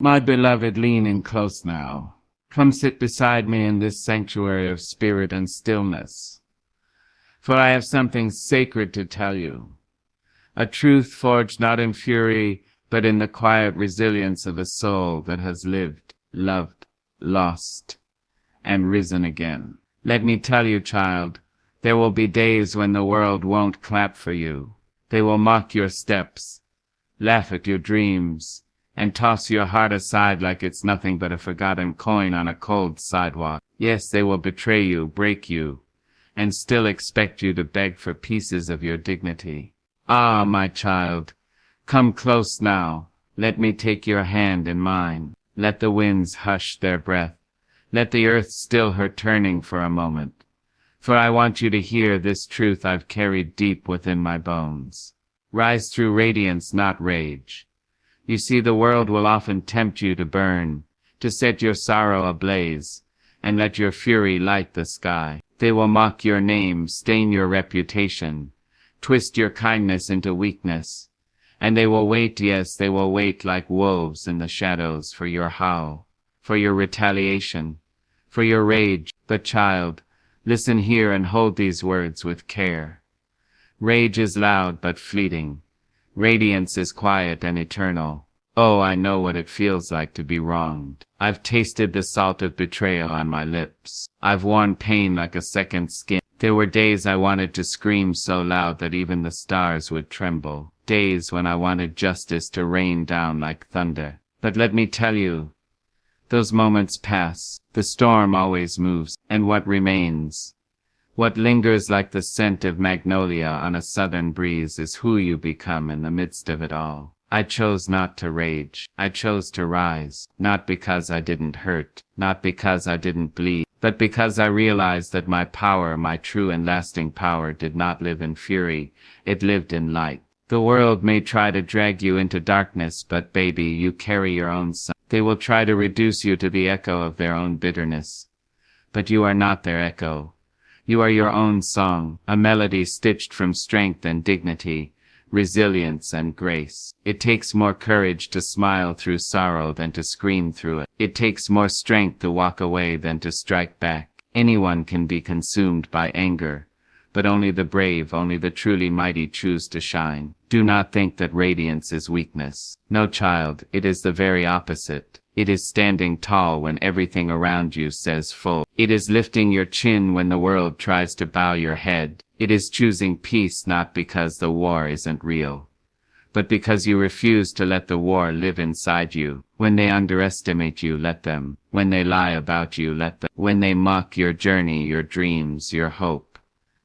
My beloved, lean in close now. Come sit beside me in this sanctuary of spirit and stillness. For I have something sacred to tell you. A truth forged not in fury, but in the quiet resilience of a soul that has lived, loved, lost, and risen again. Let me tell you, child, there will be days when the world won't clap for you. They will mock your steps, laugh at your dreams, and toss your heart aside like it's nothing but a forgotten coin on a cold sidewalk. Yes, they will betray you, break you, and still expect you to beg for pieces of your dignity. Ah, my child, come close now. Let me take your hand in mine. Let the winds hush their breath. Let the earth still her turning for a moment. For I want you to hear this truth I've carried deep within my bones. Rise through radiance, not rage. You see, the world will often tempt you to burn, to set your sorrow ablaze, and let your fury light the sky. They will mock your name, stain your reputation, twist your kindness into weakness, and they will wait, yes, they will wait like wolves in the shadows for your howl, for your retaliation, for your rage. But child, listen here and hold these words with care. Rage is loud but fleeting. Radiance is quiet and eternal. Oh, I know what it feels like to be wronged. I've tasted the salt of betrayal on my lips. I've worn pain like a second skin. There were days I wanted to scream so loud that even the stars would tremble. Days when I wanted justice to rain down like thunder. But let me tell you, those moments pass. The storm always moves. And what remains? What lingers like the scent of magnolia on a southern breeze is who you become in the midst of it all. I chose not to rage. I chose to rise, not because I didn't hurt, not because I didn't bleed, but because I realized that my power, my true and lasting power, did not live in fury. It lived in light. The world may try to drag you into darkness, but baby, you carry your own sun. They will try to reduce you to the echo of their own bitterness. But you are not their echo. You are your own song, a melody stitched from strength and dignity, resilience and grace. It takes more courage to smile through sorrow than to scream through it. It takes more strength to walk away than to strike back. Anyone can be consumed by anger, but only the brave, only the truly mighty choose to shine. Do not think that radiance is weakness. No, child, it is the very opposite. It is standing tall when everything around you says full. It is lifting your chin when the world tries to bow your head. It is choosing peace not because the war isn't real, but because you refuse to let the war live inside you. When they underestimate you, let them. When they lie about you, let them. When they mock your journey, your dreams, your hope,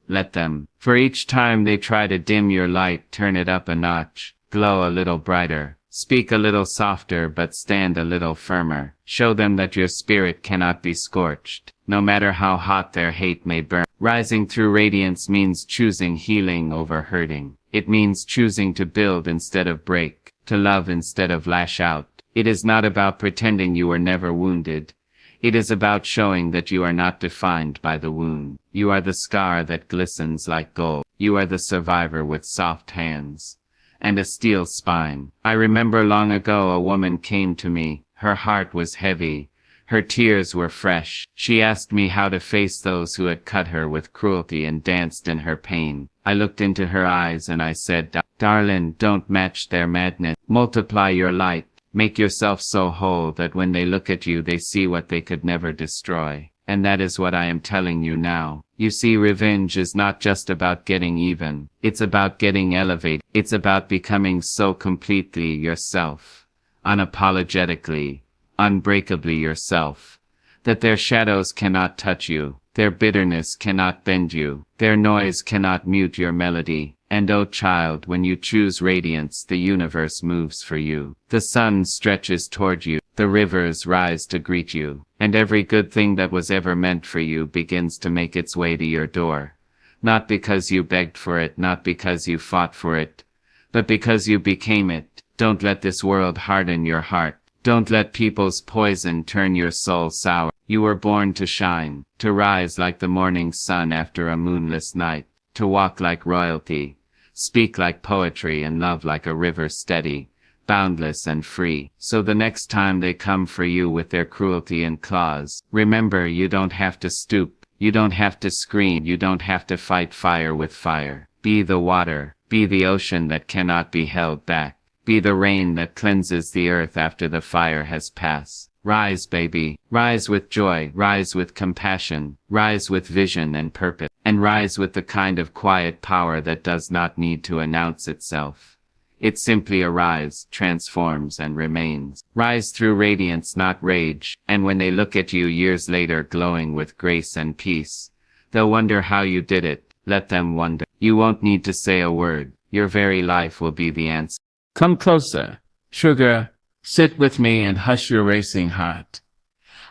let them. For each time they try to dim your light, turn it up a notch, glow a little brighter. Speak a little softer, but stand a little firmer. Show them that your spirit cannot be scorched, no matter how hot their hate may burn. Rising through radiance means choosing healing over hurting. It means choosing to build instead of break, to love instead of lash out. It is not about pretending you were never wounded. It is about showing that you are not defined by the wound. You are the scar that glistens like gold. You are the survivor with soft hands and a steel spine. I remember long ago a woman came to me. Her heart was heavy. Her tears were fresh. She asked me how to face those who had cut her with cruelty and danced in her pain. I looked into her eyes and I said, "Darling, don't match their madness. Multiply your light. Make yourself so whole that when they look at you they see what they could never destroy." And that is what I am telling you now. You see, revenge is not just about getting even. It's about getting elevated. It's about becoming so completely yourself, unapologetically, unbreakably yourself, that their shadows cannot touch you, their bitterness cannot bend you, their noise cannot mute your melody. And oh child, when you choose radiance, the universe moves for you. The sun stretches toward you, the rivers rise to greet you, and every good thing that was ever meant for you begins to make its way to your door. Not because you begged for it, not because you fought for it, but because you became it. Don't let this world harden your heart. Don't let people's poison turn your soul sour. You were born to shine, to rise like the morning sun after a moonless night, to walk like royalty, speak like poetry, and love like a river steady, boundless and free. So the next time they come for you with their cruelty and claws, remember, you don't have to stoop, you don't have to scream, you don't have to fight fire with fire. Be the water, be the ocean that cannot be held back, be the rain that cleanses the earth after the fire has passed. Rise, baby, rise with joy, rise with compassion, rise with vision and purpose, and rise with the kind of quiet power that does not need to announce itself. It simply arrives, transforms, and remains. Rise through radiance, not rage, and when they look at you years later glowing with grace and peace, they'll wonder how you did it. Let them wonder. You won't need to say a word. Your very life will be the answer. Come closer, sugar. Sit with me and hush your racing heart.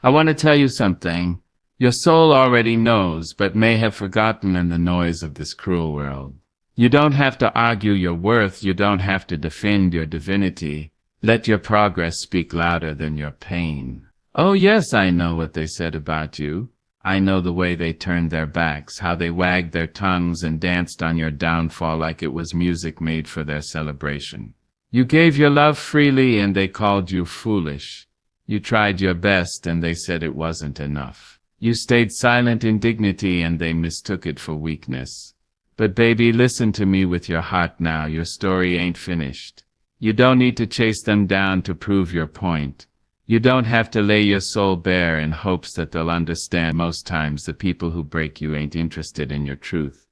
I want to tell you something. Your soul already knows, but may have forgotten in the noise of this cruel world. You don't have to argue your worth. You don't have to defend your divinity. Let your progress speak louder than your pain. Oh yes, I know what they said about you. I know the way they turned their backs, how they wagged their tongues and danced on your downfall like it was music made for their celebration. You gave your love freely and they called you foolish. You tried your best and they said it wasn't enough. You stayed silent in dignity and they mistook it for weakness. But baby, listen to me with your heart now. Your story ain't finished. You don't need to chase them down to prove your point. You don't have to lay your soul bare in hopes that they'll understand. Most times the people who break you ain't interested in your truth.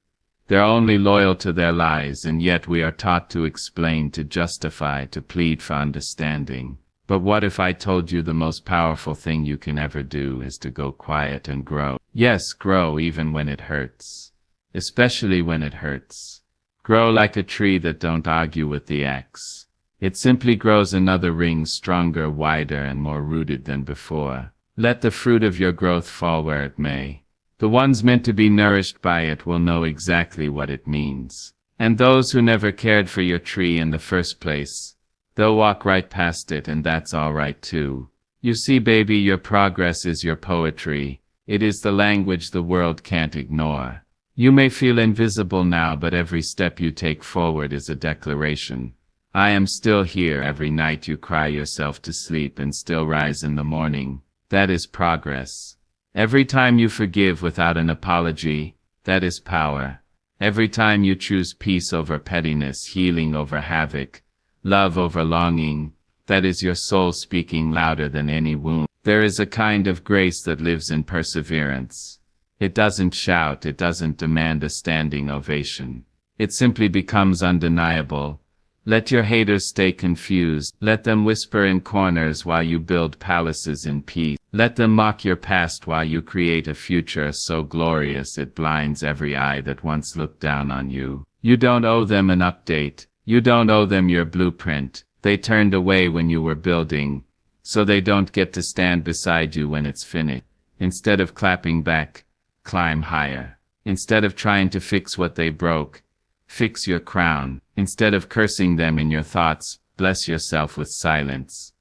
They're only loyal to their lies, and yet we are taught to explain, to justify, to plead for understanding. But what if I told you the most powerful thing you can ever do is to go quiet and grow? Yes, grow even when it hurts. Especially when it hurts. Grow like a tree that don't argue with the axe. It simply grows another ring, stronger, wider, and more rooted than before. Let the fruit of your growth fall where it may. The ones meant to be nourished by it will know exactly what it means. And those who never cared for your tree in the first place, they'll walk right past it, and that's all right too. You see, baby, your progress is your poetry. It is the language the world can't ignore. You may feel invisible now, but every step you take forward is a declaration. I am still here. Every night you cry yourself to sleep and still rise in the morning. That is progress. Every time you forgive without an apology, that is power. Every time you choose peace over pettiness, healing over havoc, love over longing, that is your soul speaking louder than any wound. There is a kind of grace that lives in perseverance. It doesn't shout, it doesn't demand a standing ovation. It simply becomes undeniable. Let your haters stay confused. Let them whisper in corners while you build palaces in peace. Let them mock your past while you create a future so glorious it blinds every eye that once looked down on you. You don't owe them an update. You don't owe them your blueprint. They turned away when you were building, so they don't get to stand beside you when it's finished. Instead of clapping back, climb higher. Instead of trying to fix what they broke, fix your crown. Instead of cursing them in your thoughts, bless yourself with silence,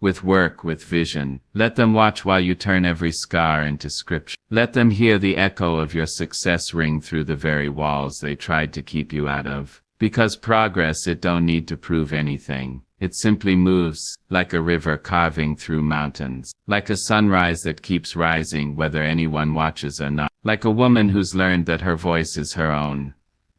with work, with vision. Let them watch while you turn every scar into scripture. Let them hear the echo of your success ring through the very walls they tried to keep you out of. Because progress, it don't need to prove anything. It simply moves, like a river carving through mountains, like a sunrise that keeps rising whether anyone watches or not, like a woman who's learned that her voice is her own,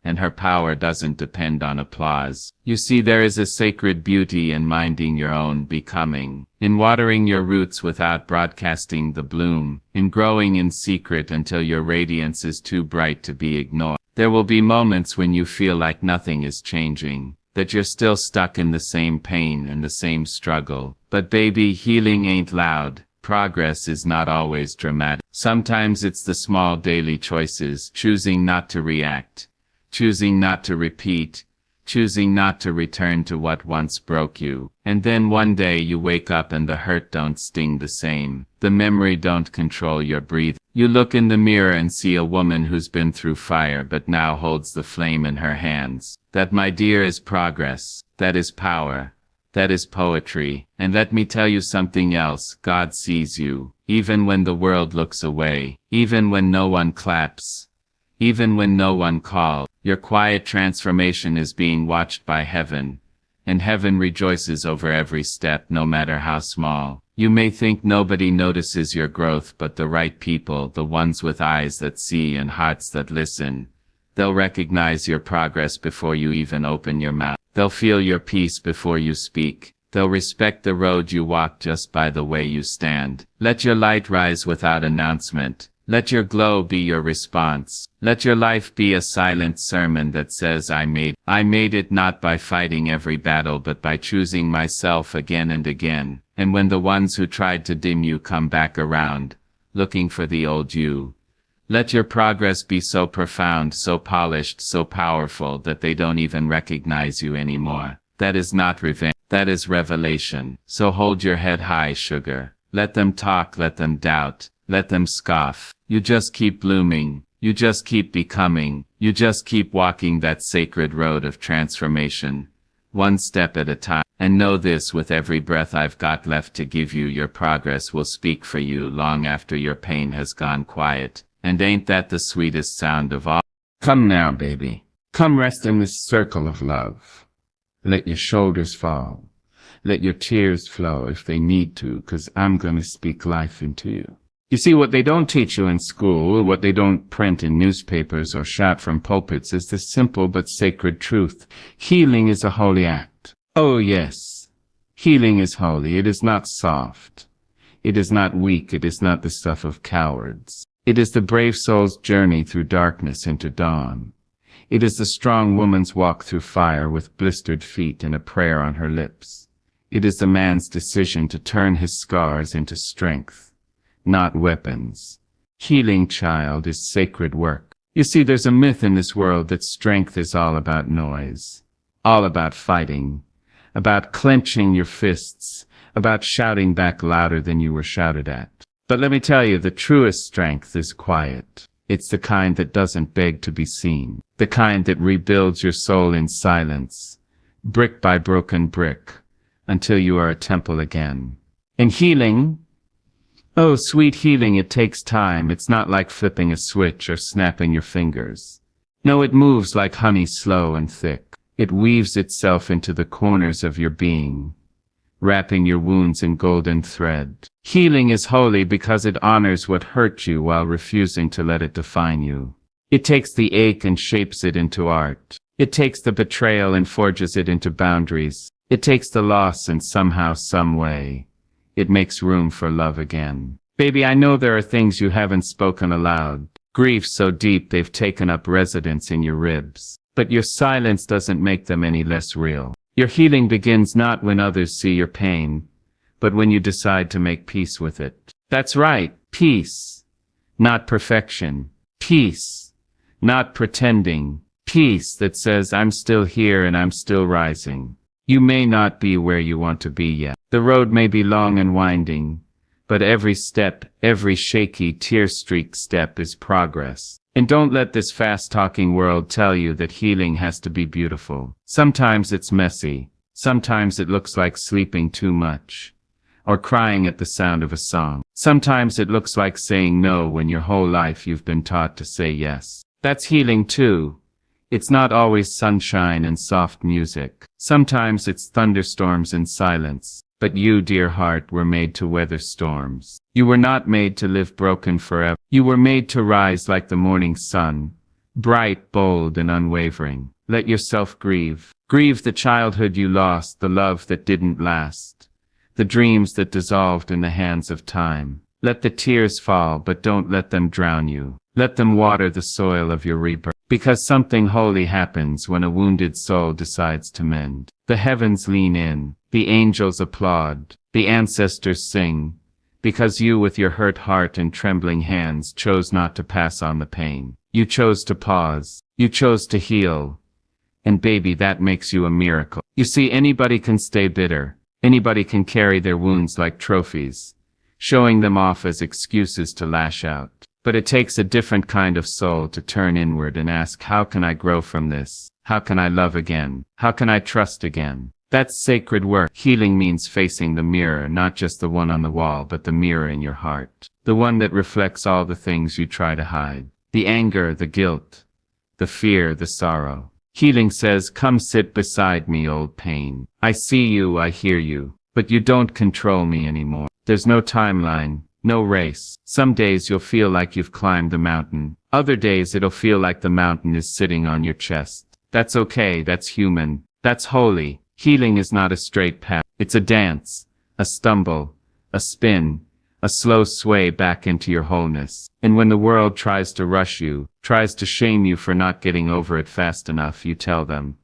and her power doesn't depend on applause. You see, there is a sacred beauty in minding your own becoming, in watering your roots without broadcasting the bloom, in growing in secret until your radiance is too bright to be ignored. There will be moments when you feel like nothing is changing, that you're still stuck in the same pain and the same struggle. But baby, healing ain't loud. Progress is not always dramatic. Sometimes it's the small daily choices, choosing not to react, choosing not to repeat, choosing not to return to what once broke you. And then one day you wake up and the hurt don't sting the same. The memory don't control your breathing. You look in the mirror and see a woman who's been through fire but now holds the flame in her hands. That, my dear, is progress. That is power. That is poetry. And let me tell you something else. God sees you, even when the world looks away, even when no one claps, even when no one calls. Your quiet transformation is being watched by heaven, and heaven rejoices over every step, no matter how small. You may think nobody notices your growth, but the right people, the ones with eyes that see and hearts that listen, they'll recognize your progress before you even open your mouth. They'll feel your peace before you speak. They'll respect the road you walk just by the way you stand. Let your light rise without announcement. Let your glow be your response. Let your life be a silent sermon that says, I made it not by fighting every battle, but by choosing myself again and again. And when the ones who tried to dim you come back around, looking for the old you, let your progress be so profound, so polished, so powerful that they don't even recognize you anymore. That is not revenge. That is revelation. So hold your head high, sugar. Let them talk, let them doubt, let them scoff. You just keep blooming. You just keep becoming. You just keep walking that sacred road of transformation, one step at a time. And know this, with every breath I've got left to give you, your progress will speak for you long after your pain has gone quiet. And ain't that the sweetest sound of all? Come now, baby. Come rest in this circle of love. Let your shoulders fall. Let your tears flow if they need to, 'cause I'm gonna speak life into you. You see, what they don't teach you in school, what they don't print in newspapers or shout from pulpits, is this simple but sacred truth. Healing is a holy act. Oh yes, healing is holy. It is not soft. It is not weak. It is not the stuff of cowards. It is the brave soul's journey through darkness into dawn. It is the strong woman's walk through fire with blistered feet and a prayer on her lips. It is the man's decision to turn his scars into strength, not weapons. Healing, child, is sacred work. You see, there's a myth in this world that strength is all about noise, all about fighting, about clenching your fists, about shouting back louder than you were shouted at. But let me tell you, the truest strength is quiet. It's the kind that doesn't beg to be seen, the kind that rebuilds your soul in silence, brick by broken brick, until you are a temple again. And healing, oh, sweet healing, it takes time. It's not like flipping a switch or snapping your fingers. No, it moves like honey, slow and thick. It weaves itself into the corners of your being, wrapping your wounds in golden thread. Healing is holy because it honors what hurt you while refusing to let it define you. It takes the ache and shapes it into art. It takes the betrayal and forges it into boundaries. It takes the loss and somehow, some way, it makes room for love again. Baby, I know there are things you haven't spoken aloud, griefs so deep they've taken up residence in your ribs. But your silence doesn't make them any less real. Your healing begins not when others see your pain, but when you decide to make peace with it. That's right, peace. Not perfection. Peace. Not pretending. Peace that says, I'm still here and I'm still rising. You may not be where you want to be yet. The road may be long and winding, but every step, every shaky, tear-streaked step is progress. And don't let this fast-talking world tell you that healing has to be beautiful. Sometimes it's messy. Sometimes it looks like sleeping too much, or crying at the sound of a song. Sometimes it looks like saying no when your whole life you've been taught to say yes. That's healing too. It's not always sunshine and soft music. Sometimes it's thunderstorms and silence. But you, dear heart, were made to weather storms. You were not made to live broken forever. You were made to rise like the morning sun, bright, bold, and unwavering. Let yourself grieve. Grieve the childhood you lost, the love that didn't last, the dreams that dissolved in the hands of time. Let the tears fall, but don't let them drown you. Let them water the soil of your rebirth. Because something holy happens when a wounded soul decides to mend. The heavens lean in, the angels applaud, the ancestors sing, because you with your hurt heart and trembling hands chose not to pass on the pain. You chose to pause. You chose to heal. And baby, that makes you a miracle. You see, anybody can stay bitter. Anybody can carry their wounds like trophies, showing them off as excuses to lash out. But it takes a different kind of soul to turn inward and ask, how can I grow from this? How can I love again? How can I trust again? That's sacred work. Healing means facing the mirror, not just the one on the wall, but the mirror in your heart. The one that reflects all the things you try to hide. The anger, the guilt, the fear, the sorrow. Healing says, come sit beside me, old pain. I see you, I hear you, but you don't control me anymore. There's no timeline, no race. Some days you'll feel like you've climbed the mountain. Other days it'll feel like the mountain is sitting on your chest. That's okay, that's human, that's holy. Healing is not a straight path. It's a dance, a stumble, a spin, a slow sway back into your wholeness. And when the world tries to rush you, tries to shame you for not getting over it fast enough, you tell them,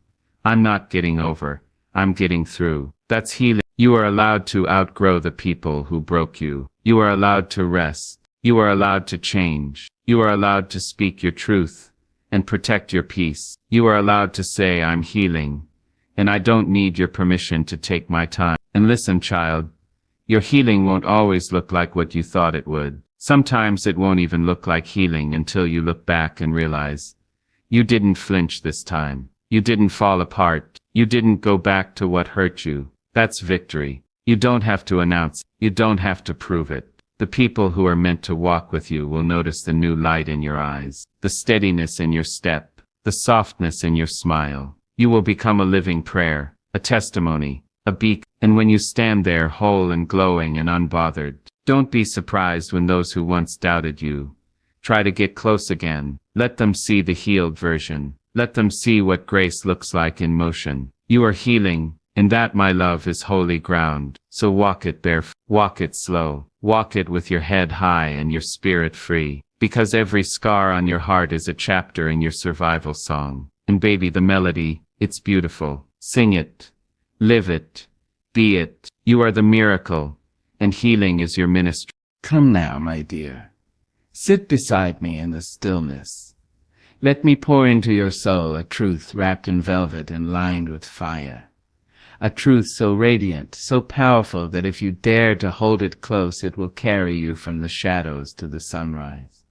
I'm not getting over, I'm getting through. That's healing. You are allowed to outgrow the people who broke you. You are allowed to rest. You are allowed to change. You are allowed to speak your truth and protect your peace. You are allowed to say, I'm healing, and I don't need your permission to take my time. And listen, child, your healing won't always look like what you thought it would. Sometimes it won't even look like healing until you look back and realize, you didn't flinch this time. You didn't fall apart. You didn't go back to what hurt you. That's victory. You don't have to announce. You don't have to prove it. The people who are meant to walk with you will notice the new light in your eyes, the steadiness in your step, the softness in your smile. You will become a living prayer, a testimony, a beacon. And when you stand there whole and glowing and unbothered, don't be surprised when those who once doubted you try to get close again. Let them see the healed version. Let them see what grace looks like in motion. You are healing, and that, my love, is holy ground. So walk it barefoot, walk it slow, walk it with your head high and your spirit free, because every scar on your heart is a chapter in your survival song. And baby, the melody, it's beautiful. Sing it, live it, be it. You are the miracle, and healing is your ministry. Come now, my dear. Sit beside me in the stillness. Let me pour into your soul a truth wrapped in velvet and lined with fire. A truth so radiant, so powerful that if you dare to hold it close, it will carry you from the shadows to the sunrise.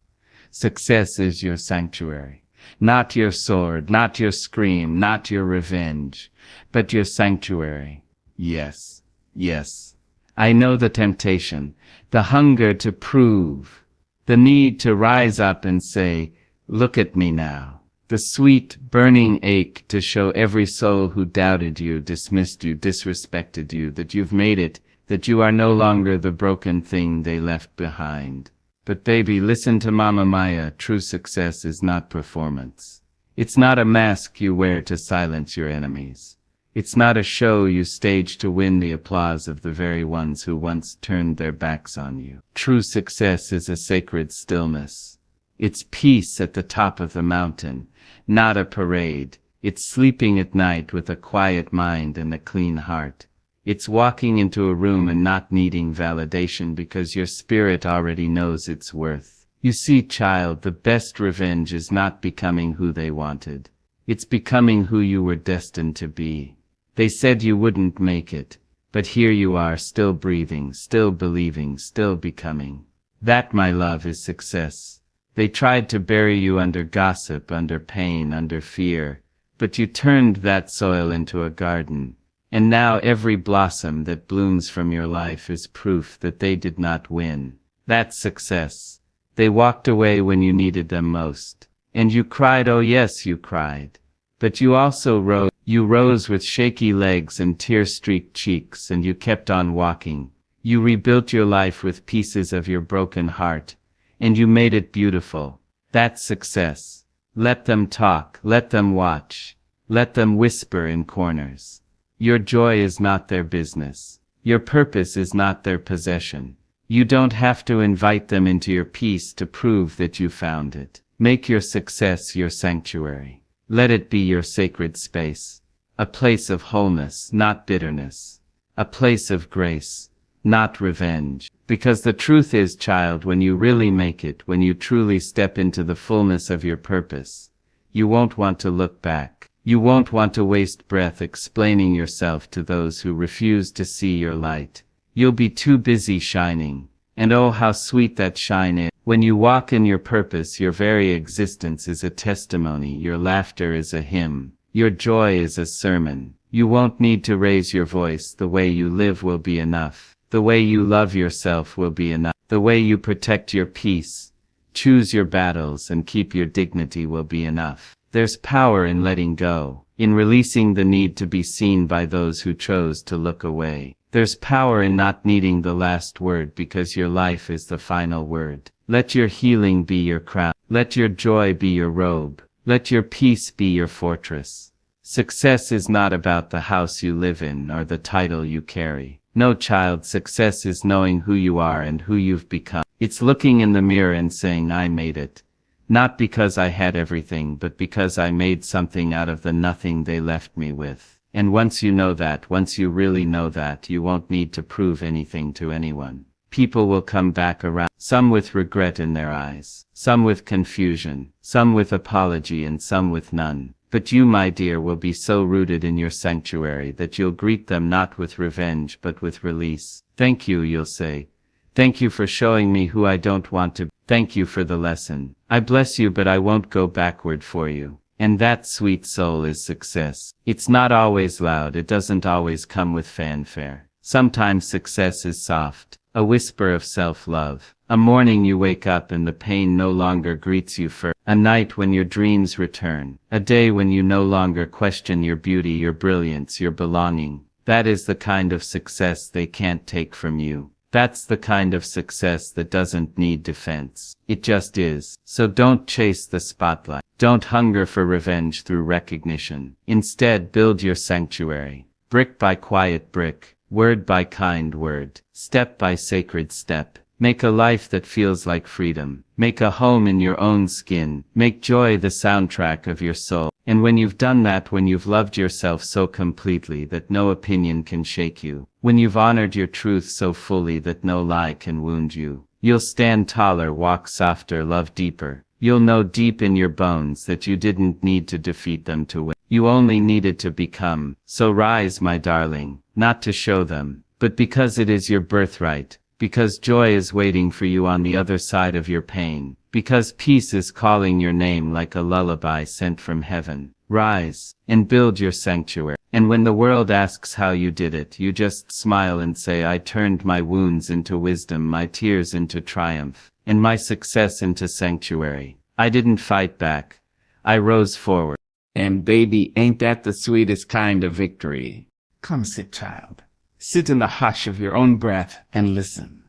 Success is your sanctuary, not your sword, not your scream, not your revenge, but your sanctuary. Yes, yes. I know the temptation, the hunger to prove, the need to rise up and say, look at me now. The sweet, burning ache to show every soul who doubted you, dismissed you, disrespected you, that you've made it, that you are no longer the broken thing they left behind. But baby, listen to Mama Maya, true success is not performance. It's not a mask you wear to silence your enemies. It's not a show you stage to win the applause of the very ones who once turned their backs on you. True success is a sacred stillness. It's peace at the top of the mountain, not a parade. It's sleeping at night with a quiet mind and a clean heart. It's walking into a room and not needing validation because your spirit already knows its worth. You see, child, the best revenge is not becoming who they wanted. It's becoming who you were destined to be. They said you wouldn't make it, but here you are, still breathing, still believing, still becoming. That, my love, is success. They tried to bury you under gossip, under pain, under fear, but you turned that soil into a garden. And now every blossom that blooms from your life is proof that they did not win. That's success. They walked away when you needed them most. And you cried, oh yes, you cried. But you also rose. You rose with shaky legs and tear-streaked cheeks, and you kept on walking. You rebuilt your life with pieces of your broken heart, and you made it beautiful. That's success. Let them talk, let them watch, let them whisper in corners. Your joy is not their business. Your purpose is not their possession. You don't have to invite them into your peace to prove that you found it. Make your success your sanctuary. Let it be your sacred space. A place of wholeness, not bitterness. A place of grace, not revenge. Because the truth is, child, when you really make it, when you truly step into the fullness of your purpose, you won't want to look back. You won't want to waste breath explaining yourself to those who refuse to see your light. You'll be too busy shining. And oh, how sweet that shine is. When you walk in your purpose, your very existence is a testimony. Your laughter is a hymn. Your joy is a sermon. You won't need to raise your voice. The way you live will be enough. The way you love yourself will be enough. The way you protect your peace, choose your battles, and keep your dignity will be enough. There's power in letting go, in releasing the need to be seen by those who chose to look away. There's power in not needing the last word because your life is the final word. Let your healing be your crown. Let your joy be your robe. Let your peace be your fortress. Success is not about the house you live in or the title you carry. No, child, success is knowing who you are and who you've become. It's looking in the mirror and saying, I made it. Not because I had everything, but because I made something out of the nothing they left me with. And once you know that, once you really know that, you won't need to prove anything to anyone. People will come back around, some with regret in their eyes, some with confusion, some with apology, and some with none. But you, my dear, will be so rooted in your sanctuary that you'll greet them not with revenge but with release. Thank you, you'll say. Thank you for showing me who I don't want to be. Thank you for the lesson. I bless you, but I won't go backward for you. And that, sweet soul, is success. It's not always loud. It doesn't always come with fanfare. Sometimes success is soft, a whisper of self-love. A morning you wake up and the pain no longer greets you first. A night when your dreams return. A day when you no longer question your beauty, your brilliance, your belonging. That is the kind of success they can't take from you. That's the kind of success that doesn't need defense. It just is. So don't chase the spotlight. Don't hunger for revenge through recognition. Instead, build your sanctuary. Brick by quiet brick. Word by kind word. Step by sacred step. Make a life that feels like freedom. Make a home in your own skin. Make joy the soundtrack of your soul. And when you've done that, when you've loved yourself so completely that no opinion can shake you, when you've honored your truth so fully that no lie can wound you, you'll stand taller, walk softer, love deeper. You'll know deep in your bones that you didn't need to defeat them to win. You only needed to become. So rise, my darling, not to show them, but because it is your birthright. Because joy is waiting for you on the other side of your pain. Because peace is calling your name like a lullaby sent from heaven. Rise and build your sanctuary. And when the world asks how you did it, you just smile and say, I turned my wounds into wisdom, my tears into triumph, and my success into sanctuary. I didn't fight back. I rose forward. And baby, ain't that the sweetest kind of victory? Come sit, child. Sit in the hush of your own breath and listen.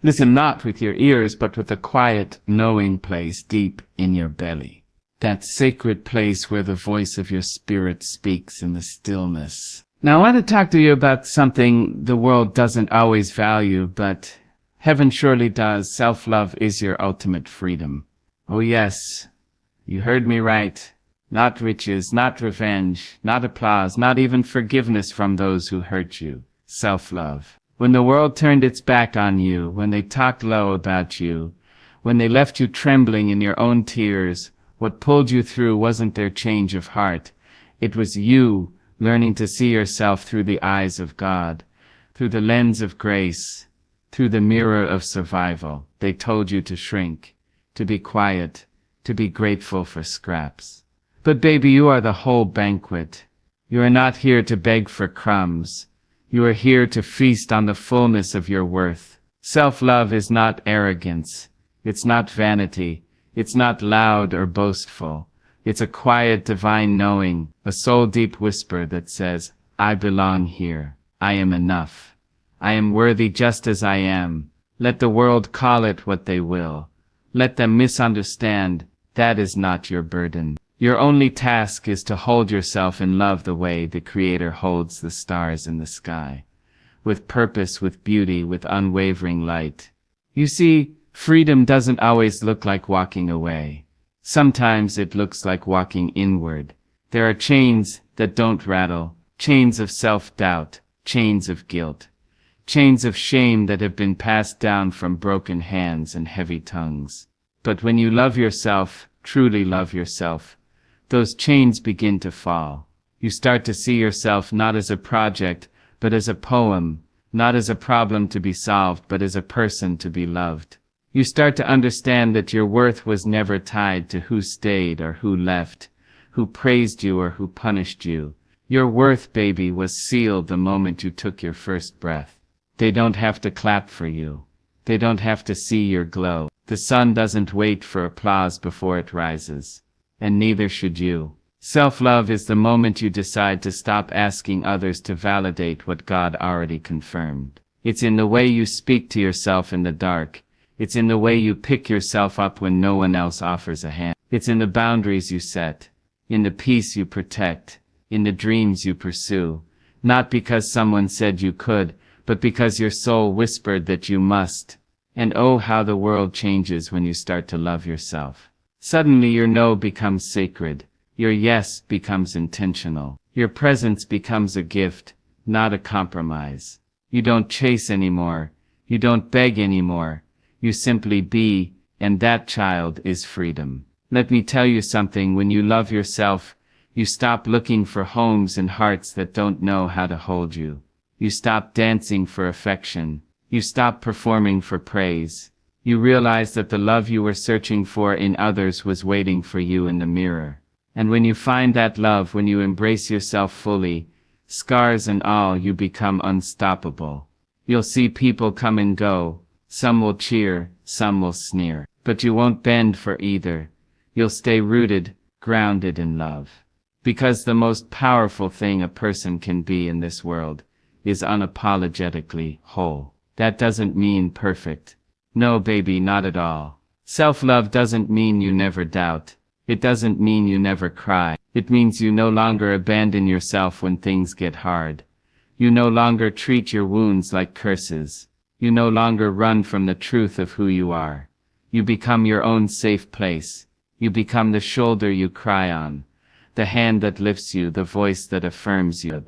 Listen not with your ears, but with a quiet, knowing place deep in your belly. That sacred place where the voice of your spirit speaks in the stillness. Now I want to talk to you about something the world doesn't always value, but heaven surely does. Self-love is your ultimate freedom. Oh yes, you heard me right. Not riches, not revenge, not applause, not even forgiveness from those who hurt you. Self-love. When the world turned its back on you, when they talked low about you, when they left you trembling in your own tears, what pulled you through wasn't their change of heart. It was you learning to see yourself through the eyes of God, through the lens of grace, through the mirror of survival. They told you to shrink, to be quiet, to be grateful for scraps. But baby, you are the whole banquet. You are not here to beg for crumbs. You are here to feast on the fullness of your worth. Self-love is not arrogance. It's not vanity. It's not loud or boastful. It's a quiet divine knowing, a soul-deep whisper that says, I belong here. I am enough. I am worthy just as I am. Let the world call it what they will. Let them misunderstand. That is not your burden. Your only task is to hold yourself in love the way the Creator holds the stars in the sky. With purpose, with beauty, with unwavering light. You see, freedom doesn't always look like walking away. Sometimes it looks like walking inward. There are chains that don't rattle, chains of self-doubt, chains of guilt, chains of shame that have been passed down from broken hands and heavy tongues. But when you love yourself, truly love yourself, those chains begin to fall. You start to see yourself not as a project, but as a poem, not as a problem to be solved, but as a person to be loved. You start to understand that your worth was never tied to who stayed or who left, who praised you or who punished you. Your worth, baby, was sealed the moment you took your first breath. They don't have to clap for you. They don't have to see your glow. The sun doesn't wait for applause before it rises. and neither should you. Self-love is the moment you decide to stop asking others to validate what God already confirmed. It's in the way you speak to yourself in the dark. It's in the way you pick yourself up when no one else offers a hand. It's in the boundaries you set, in the peace you protect, in the dreams you pursue, not because someone said you could, but because your soul whispered that you must. And oh, how the world changes when you start to love yourself. Suddenly your no becomes sacred. Your yes becomes intentional. Your presence becomes a gift, not a compromise. You don't chase anymore. You don't beg anymore. You simply be, and that, child, is freedom. Let me tell you something, when you love yourself, you stop looking for homes and hearts that don't know how to hold you. You stop dancing for affection. You stop performing for praise. You realize that the love you were searching for in others was waiting for you in the mirror. And when you find that love, when you embrace yourself fully, scars and all, you become unstoppable. You'll see people come and go. Some will cheer, some will sneer. But you won't bend for either. You'll stay rooted, grounded in love. Because the most powerful thing a person can be in this world is unapologetically whole. That doesn't mean perfect. No, baby, not at all. Self-love doesn't mean you never doubt. It doesn't mean you never cry. It means you no longer abandon yourself when things get hard. You no longer treat your wounds like curses. You no longer run from the truth of who you are. You become your own safe place. You become the shoulder you cry on, the hand that lifts you, the voice that affirms you.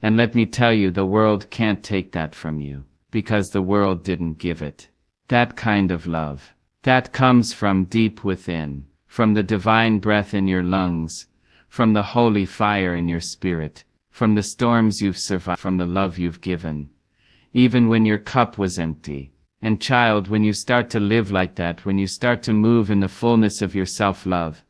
And let me tell you, the world can't take that from you, because the world didn't give it. That kind of love, that comes from deep within, from the divine breath in your lungs, from the holy fire in your spirit, from the storms you've survived, from the love you've given, even when your cup was empty. And child, when you start to live like that, when you start to move in the fullness of your self-love,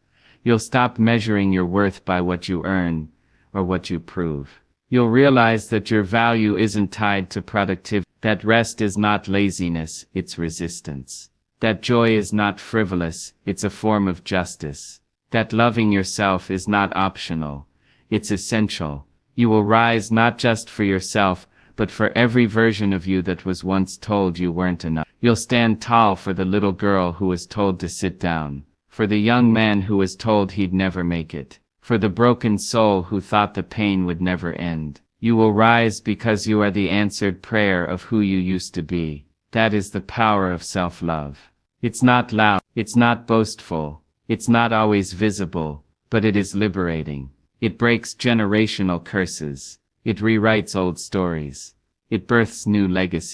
you'll stop measuring your worth by what you earn or what you prove. You'll realize that your value isn't tied to productivity, that rest is not laziness, it's resistance. That joy is not frivolous, it's a form of justice. That loving yourself is not optional, it's essential. You will rise not just for yourself, but for every version of you that was once told you weren't enough. You'll stand tall for the little girl who was told to sit down, for the young man who was told he'd never make it, for the broken soul who thought the pain would never end. You will rise because you are the answered prayer of who you used to be. That is the power of self-love. It's not loud, it's not boastful, it's not always visible, but it is liberating. It breaks generational curses. It rewrites old stories. It births new legacies.